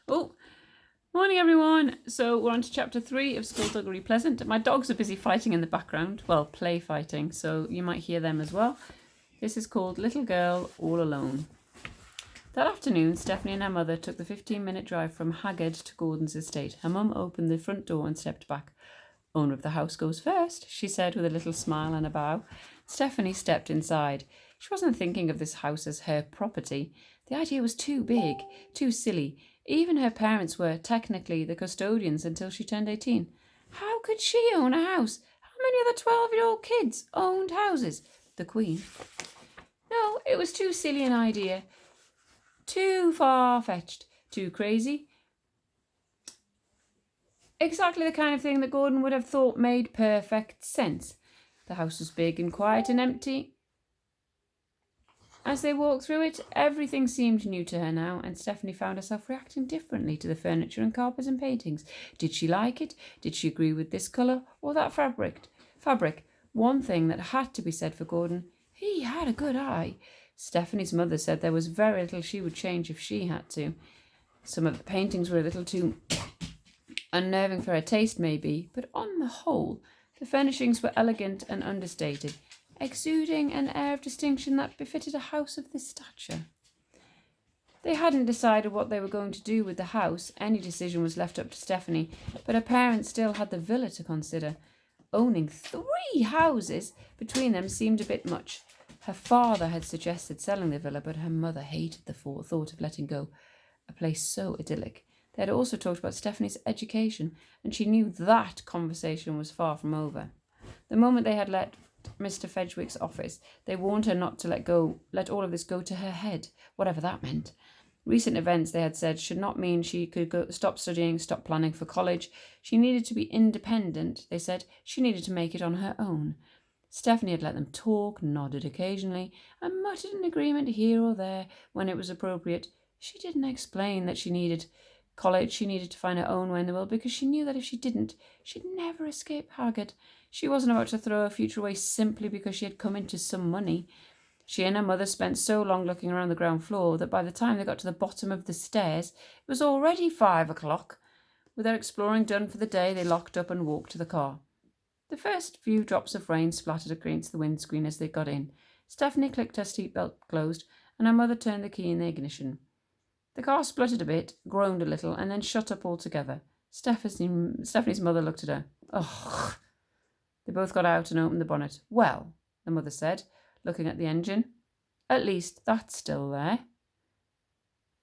Oh, morning everyone. So we're on to chapter 3 of Skulduggery Pleasant. My dogs are busy fighting in the background. Well, play fighting, so you might hear them as well. This is called Little Girl All Alone. That afternoon, Stephanie and her mother took the 15-minute drive from Haggard to Gordon's estate. Her mum opened the front door and stepped back. Owner of the house goes first, she said with a little smile and a bow. Stephanie stepped inside. She wasn't thinking of this house as her property. The idea was too big, too silly. Even her parents were technically the custodians until she turned 18. How could she own a house? How many other 12-year-old kids owned houses? The Queen. No, it was too silly an idea. Too far-fetched. Too crazy. Exactly the kind of thing that Gordon would have thought made perfect sense. The house was big and quiet and empty. As they walked through it, everything seemed new to her now, and Stephanie found herself reacting differently to the furniture and carpets and paintings. Did she like it? Did she agree with this colour or that fabric? One thing that had to be said for Gordon, he had a good eye. Stephanie's mother said there was very little she would change if she had to. Some of the paintings were a little too unnerving for her taste, maybe, but on the whole, the furnishings were elegant and understated, exuding an air of distinction that befitted a house of this stature. They hadn't decided what they were going to do with the house. Any decision was left up to Stephanie, but her parents still had the villa to consider. Owning 3 houses between them seemed a bit much. Her father had suggested selling the villa, but her mother hated the thought of letting go a place so idyllic. They had also talked about Stephanie's education, and she knew that conversation was far from over. The moment they had left Mr. Fedgwick's office, they warned her not to let all of this go to her head, whatever that meant. Recent events, they had said, should not mean she could stop studying, stop planning for college. She needed to be independent, they said. She needed to make it on her own. Stephanie had let them talk, nodded occasionally, and muttered an agreement here or there when it was appropriate. She didn't explain that she needed college. She needed to find her own way in the world because she knew that if she didn't, she'd never escape Haggard. She wasn't about to throw her future away simply because she had come into some money. She and her mother spent so long looking around the ground floor that by the time they got to the bottom of the stairs, it was already 5 o'clock. With their exploring done for the day, they locked up and walked to the car. The first few drops of rain splattered against the windscreen as they got in. Stephanie clicked her seatbelt closed, and her mother turned the key in the ignition. The car spluttered a bit, groaned a little, and then shut up altogether. Stephanie's mother looked at her. Ugh. They both got out and opened the bonnet. Well, the mother said, looking at the engine. At least that's still there.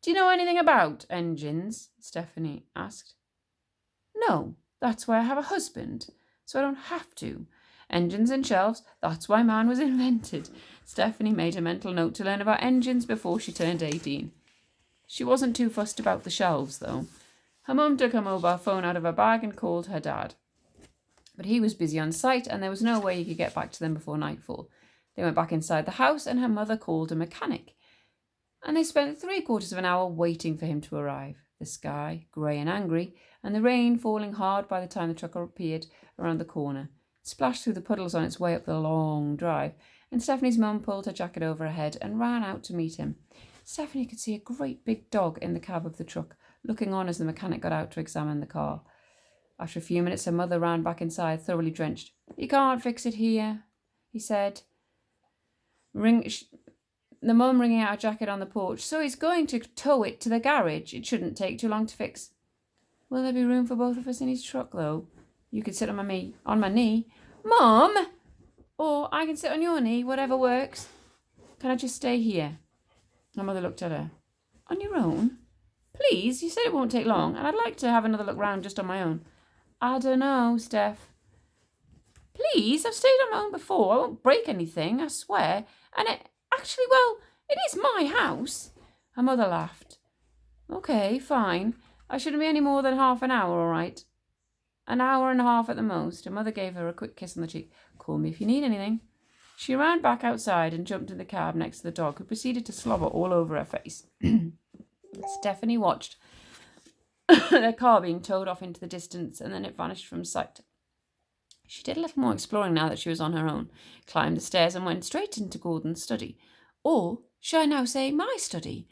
Do you know anything about engines? Stephanie asked. No, that's why I have a husband, so I don't have to. Engines and shelves, that's why man was invented. Stephanie made a mental note to learn about engines before she turned 18. She wasn't too fussed about the shelves, though. Her mum took her mobile phone out of her bag and called her dad. But he was busy on site, and there was no way he could get back to them before nightfall. They went back inside the house, and her mother called a mechanic. And they spent 3/4 of an hour waiting for him to arrive. The sky, grey and angry, and the rain falling hard by the time the truck appeared around the corner. It splashed through the puddles on its way up the long drive, and Stephanie's mum pulled her jacket over her head and ran out to meet him. Stephanie could see a great big dog in the cab of the truck, looking on as the mechanic got out to examine the car. After a few minutes, her mother ran back inside, thoroughly drenched. "You can't fix it here," he said. The mum wringing out her jacket on the porch. "So he's going to tow it to the garage. It shouldn't take too long to fix." "Will there be room for both of us in his truck, though? You could sit on my knee." "Mum! Or I can sit on your knee, whatever works." "Can I just stay here?" Her mother looked at her. "On your own?" "Please, you said it won't take long, and I'd like to have another look round just on my own." "I don't know, Steph." "Please, I've stayed on my own before. I won't break anything, I swear. And it is my house." Her mother laughed. "Okay, fine. I shouldn't be any more than half an hour, all right? An hour and a half at the most." Her mother gave her a quick kiss on the cheek. "Call me if you need anything." She ran back outside and jumped in the cab next to the dog, who proceeded to slobber all over her face. Stephanie watched their car being towed off into the distance, and then it vanished from sight. She did a little more exploring now that she was on her own, climbed the stairs and went straight into Gordon's study. Or should I now say my study?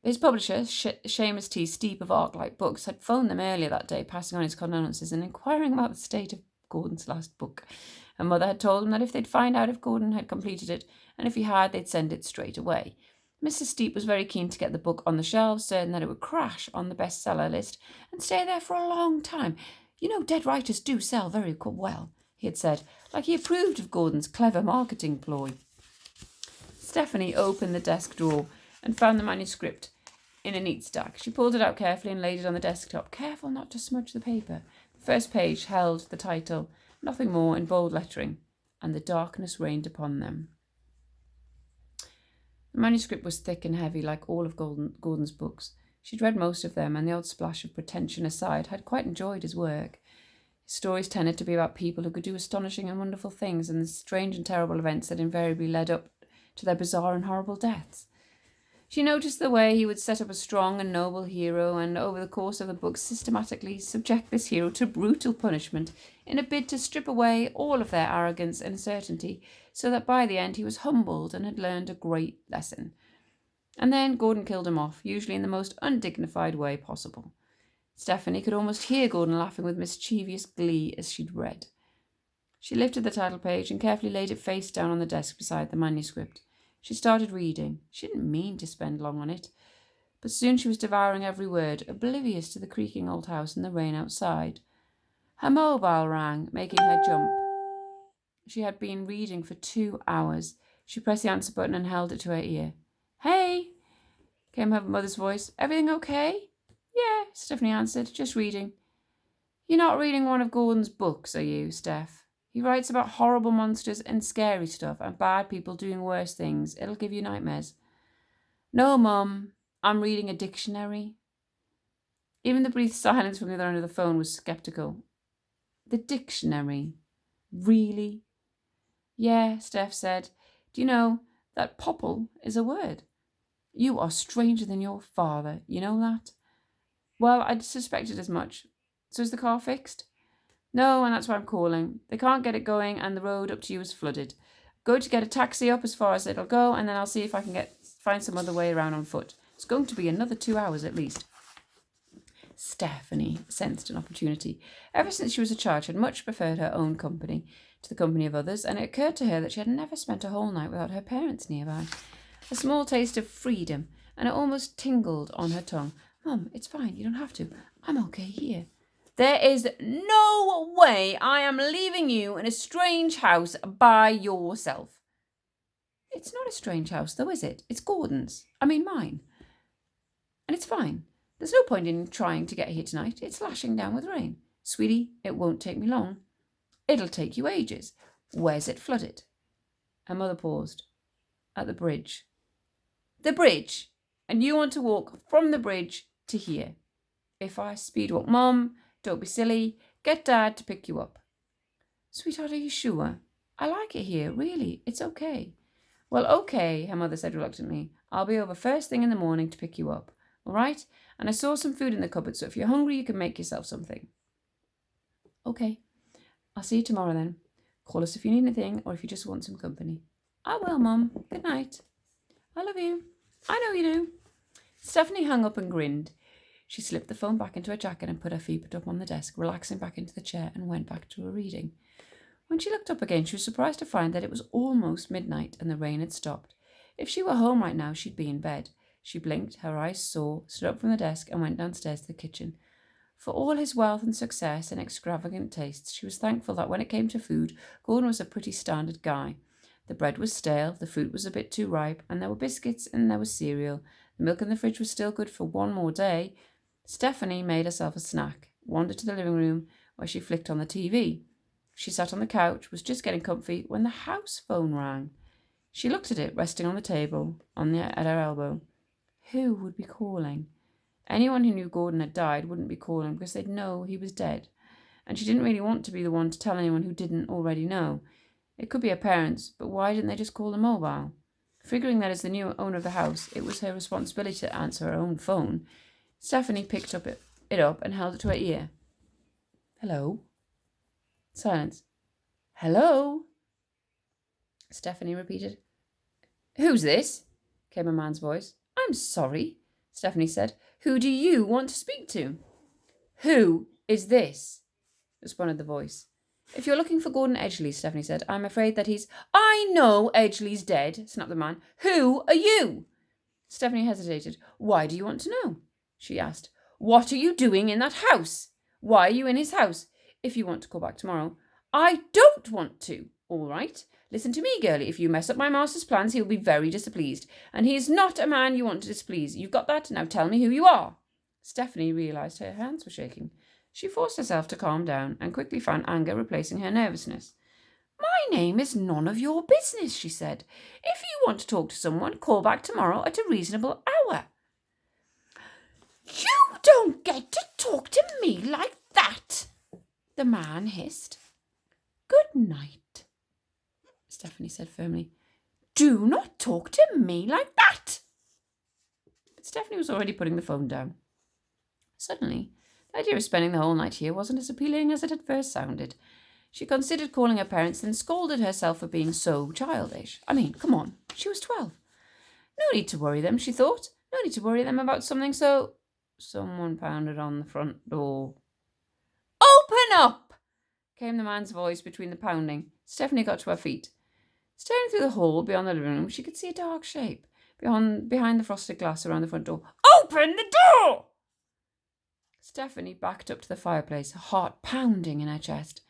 His publisher, Seamus T. Steep of Arclight Books, had phoned them earlier that day, passing on his condolences and inquiring about the state of Gordon's last book. Her mother had told him that if they'd find out if Gordon had completed it, and if he had, they'd send it straight away. Mrs. Steep was very keen to get the book on the shelves, certain that it would crash on the bestseller list and stay there for a long time. You know, dead writers do sell very well, he had said, like he approved of Gordon's clever marketing ploy. Stephanie opened the desk drawer and found the manuscript in a neat stack. She pulled it out carefully and laid it on the desktop, careful not to smudge the paper. The first page held the title, nothing more, in bold lettering, and the darkness reigned upon them. The manuscript was thick and heavy, like all of Gordon's books. She'd read most of them, and the odd splash of pretension aside, had quite enjoyed his work. His stories tended to be about people who could do astonishing and wonderful things, and the strange and terrible events that invariably led up to their bizarre and horrible deaths. She noticed the way he would set up a strong and noble hero, and over the course of the book systematically subject this hero to brutal punishment in a bid to strip away all of their arrogance and certainty, so that by the end he was humbled and had learned a great lesson. And then Gordon killed him off, usually in the most undignified way possible. Stephanie could almost hear Gordon laughing with mischievous glee as she'd read. She lifted the title page and carefully laid it face down on the desk beside the manuscript. She started reading. She didn't mean to spend long on it, but soon she was devouring every word, oblivious to the creaking old house and the rain outside. Her mobile rang, making her jump. She had been reading for 2 hours. She pressed the answer button and held it to her ear. "Hey," came her mother's voice. "Everything okay?" "Yeah," Stephanie answered, "just reading." "You're not reading one of Gordon's books, are you, Steph? He writes about horrible monsters and scary stuff and bad people doing worse things. It'll give you nightmares." "No, Mum. I'm reading a dictionary." Even the brief silence from the other end of the phone was sceptical. "The dictionary? Really?" "Yeah," Steph said. "Do you know that popple is a word? You are stranger than your father. You know that?" "Well, I'd suspected as much. So is the car fixed?" "No, and that's why I'm calling. They can't get it going, and the road up to you is flooded. Go to get a taxi up as far as it'll go, and then I'll see if I can find some other way around on foot. It's going to be another 2 hours at least." Stephanie sensed an opportunity. Ever since she was a child, she had much preferred her own company to the company of others, and it occurred to her that she had never spent a whole night without her parents nearby. A small taste of freedom, and it almost tingled on her tongue. "Mum, it's fine. You don't have to. I'm okay here." "There is no way I am leaving you in a strange house by yourself." "It's not a strange house, though, is it? It's Gordon's. I mean, mine. And it's fine. There's no point in trying to get here tonight. It's lashing down with rain. Sweetie, it won't take me long." "It'll take you ages. Where's it flooded?" Her mother paused. "At the bridge." "The bridge? And you want to walk from the bridge to here?" "If I speed walk." "Mum, don't be silly. Get Dad to pick you up." "Sweetheart, are you sure? I like it here, really. It's okay." "Well, okay," her mother said reluctantly. "I'll be over first thing in the morning to pick you up. All right? And I saw some food in the cupboard, so if you're hungry, you can make yourself something." "Okay. I'll see you tomorrow then. Call us if you need anything or if you just want some company." "I will, Mum. Good night." "I love you." "I know you do." Stephanie hung up and grinned. She slipped the phone back into her jacket and put her feet up on the desk, relaxing back into the chair, and went back to her reading. When she looked up again, she was surprised to find that it was almost midnight and the rain had stopped. If she were home right now, she'd be in bed. She blinked, her eyes sore, stood up from the desk, and went downstairs to the kitchen. For all his wealth and success and extravagant tastes, she was thankful that when it came to food, Gordon was a pretty standard guy. The bread was stale, the fruit was a bit too ripe, and there were biscuits and there was cereal. The milk in the fridge was still good for one more day. Stephanie made herself a snack, wandered to the living room, where she flicked on the TV. She sat on the couch, was just getting comfy, when the house phone rang. She looked at it, resting on the table, at her elbow. Who would be calling? Anyone who knew Gordon had died wouldn't be calling because they'd know he was dead. And she didn't really want to be the one to tell anyone who didn't already know. It could be her parents, but why didn't they just call the mobile? Figuring that as the new owner of the house, it was her responsibility to answer her own phone, Stephanie picked it up and held it to her ear. "Hello?" Silence. "Hello?" Stephanie repeated. "Who's this?" came a man's voice. I'm sorry, Stephanie said. Who do you want to speak to? Who is this? Responded the voice. If you're looking for Gordon Edgley, Stephanie said, I'm afraid that he's... I know Edgley's dead, snapped the man. Who are you? Stephanie hesitated. Why do you want to know? She asked. What are you doing in that house? Why are you in his house? If you want to call back tomorrow. I don't want to. All right. Listen to me, girlie. If you mess up my master's plans, he'll be very displeased. And he is not a man you want to displease. You've got that? Now tell me who you are. Stephanie realised her hands were shaking. She forced herself to calm down and quickly found anger replacing her nervousness. My name is none of your business, she said. If you want to talk to someone, call back tomorrow at a reasonable hour. You don't get to talk to me like that, the man hissed. Good night, Stephanie said firmly. Do not talk to me like that. But Stephanie was already putting the phone down. Suddenly, the idea of spending the whole night here wasn't as appealing as it had first sounded. She considered calling her parents, then scolded herself for being so childish. I mean, come on, she was 12. No need to worry them, she thought. No need to worry them about something so... Someone pounded on the front door. Open up! Came the man's voice between the pounding. Stephanie got to her feet. Staring through the hall beyond the living room, she could see a dark shape behind the frosted glass around the front door. Open the door! Stephanie backed up to the fireplace, her heart pounding in her chest.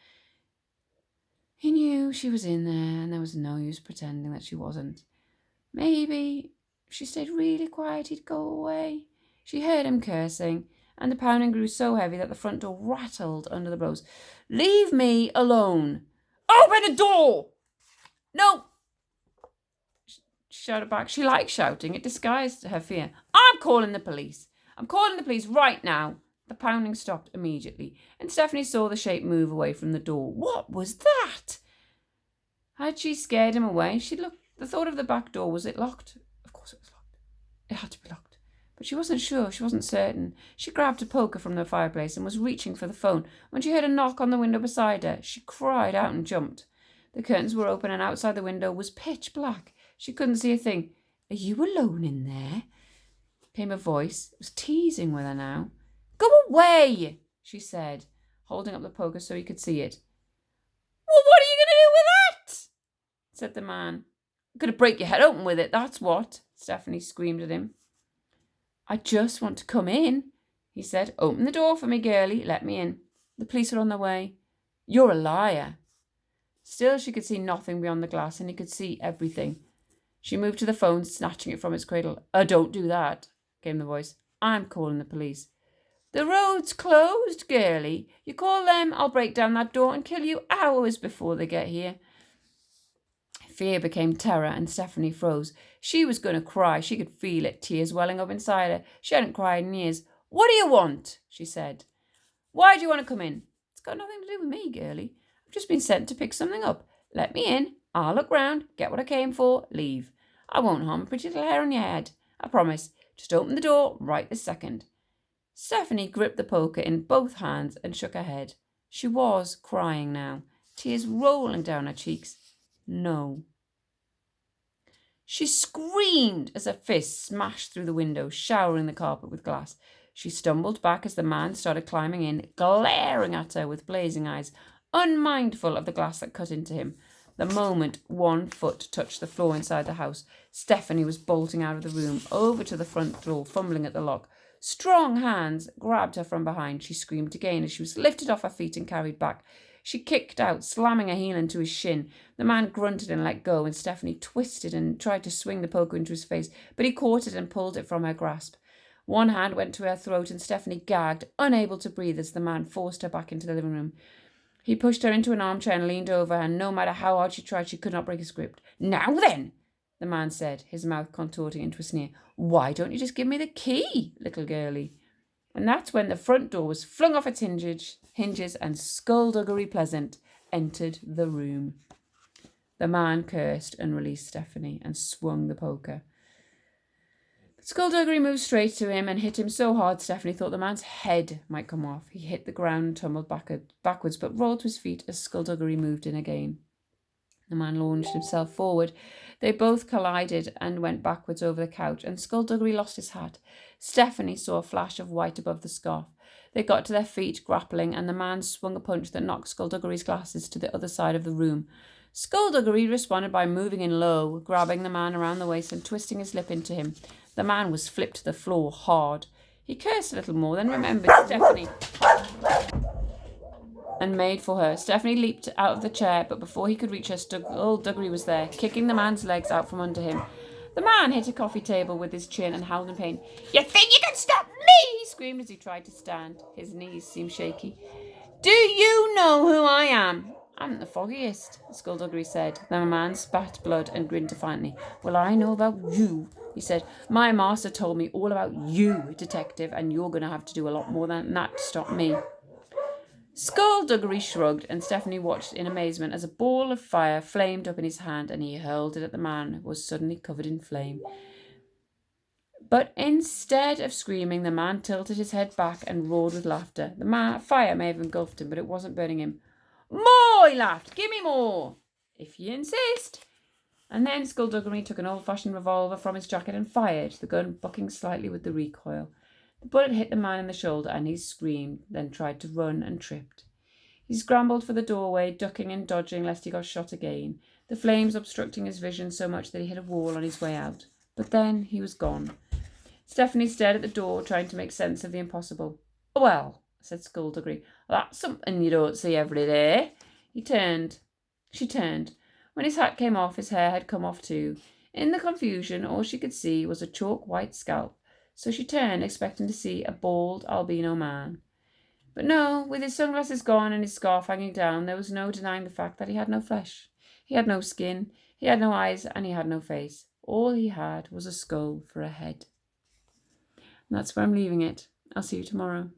He knew she was in there, and there was no use pretending that she wasn't. Maybe if she stayed really quiet, he'd go away. She heard him cursing, and the pounding grew so heavy that the front door rattled under the blows. Leave me alone! Open the door! No! She shouted back. She liked shouting. It disguised her fear. I'm calling the police. I'm calling the police right now. The pounding stopped immediately, and Stephanie saw the shape move away from the door. What was that? Had she scared him away? She looked. The thought of the back door. Was it locked? Of course it was locked. It had to be locked. But she wasn't sure. She wasn't certain. She grabbed a poker from the fireplace and was reaching for the phone when she heard a knock on the window beside her. She cried out and jumped. The curtains were open, and outside the window was pitch black. She couldn't see a thing. Are you alone in there? Came a voice. It was teasing with her now. Go away, she said, holding up the poker so he could see it. Well, what are you going to do with that? Said the man. I'm going to break your head open with it, that's what, Stephanie screamed at him. I just want to come in, he said. Open the door for me, girlie. Let me in. The police are on their way. You're a liar. Still, she could see nothing beyond the glass, and he could see everything. She moved to the phone, snatching it from its cradle. Don't do that, came the voice. I'm calling the police. The road's closed, girlie. You call them, I'll break down that door and kill you hours before they get here. Fear became terror, and Stephanie froze. She was going to cry. She could feel it, tears welling up inside her. She hadn't cried in years. What do you want? She said. Why do you want to come in? It's got nothing to do with me, girlie. I've just been sent to pick something up. Let me in. I'll look round, get what I came for, leave. I won't harm a pretty little hair on your head. I promise. Just open the door right this second. Stephanie gripped the poker in both hands and shook her head. She was crying now, tears rolling down her cheeks. No. She screamed as her fist smashed through the window, showering the carpet with glass. She stumbled back as the man started climbing in, glaring at her with blazing eyes, unmindful of the glass that cut into him. The moment one foot touched the floor inside the house, Stephanie was bolting out of the room, over to the front door, fumbling at the lock. Strong hands grabbed her from behind. She screamed again as she was lifted off her feet and carried back. She kicked out, slamming her heel into his shin. The man grunted and let go, and Stephanie twisted and tried to swing the poker into his face, but he caught it and pulled it from her grasp. One hand went to her throat, and Stephanie gagged, unable to breathe as the man forced her back into the living room. He pushed her into an armchair and leaned over her, and no matter how hard she tried, she could not break his grip. Now then, the man said, his mouth contorting into a sneer. Why don't you just give me the key, little girlie? And that's when the front door was flung off its hinges and Skulduggery Pleasant entered the room. The man cursed and released Stephanie and swung the poker. But Skulduggery moved straight to him and hit him so hard Stephanie thought the man's head might come off. He hit the ground and tumbled backwards, but rolled to his feet as Skulduggery moved in again. The man launched himself forward, They both collided and went backwards over the couch, and Skulduggery lost his hat. Stephanie saw a flash of white above the scarf. They got to their feet, grappling, and the man swung a punch that knocked Skulduggery's glasses to the other side of the room. Skulduggery responded by moving in low, grabbing the man around the waist and twisting his lip into him. The man was flipped to the floor hard. He cursed a little more, then remembered Stephanie and made for her. Stephanie leaped out of the chair, but before he could reach her, Skulduggery was there, kicking the man's legs out from under him. The man hit a coffee table with his chin and howled in pain. "You think you can stop me?" he screamed as he tried to stand. His knees seemed shaky. "Do you know who I am?" "I'm the foggiest," Skulduggery said. The man spat blood and grinned defiantly. "Well, I know about you," he said. "My master told me all about you, detective, and you're going to have to do a lot more than that to stop me." Skulduggery shrugged, and Stephanie watched in amazement as a ball of fire flamed up in his hand, and he hurled it at the man, who was suddenly covered in flame. But instead of screaming, the man tilted his head back and roared with laughter. The fire may have engulfed him, but it wasn't burning him. "More!" he laughed. "Give me more!" "If you insist." And then Skulduggery took an old-fashioned revolver from his jacket and fired, the gun bucking slightly with the recoil. The bullet hit the man in the shoulder, and he screamed, then tried to run and tripped. He scrambled for the doorway, ducking and dodging lest he got shot again, the flames obstructing his vision so much that he hit a wall on his way out. But then he was gone. Stephanie stared at the door, trying to make sense of the impossible. "Well," said Skulduggery, "that's something you don't see every day." She turned. When his hat came off, his hair had come off too. In the confusion, all she could see was a chalk-white scalp, so she turned, expecting to see a bald albino man. But no, with his sunglasses gone and his scarf hanging down, there was no denying the fact that he had no flesh. He had no skin, he had no eyes, and he had no face. All he had was a skull for a head. And that's where I'm leaving it. I'll see you tomorrow.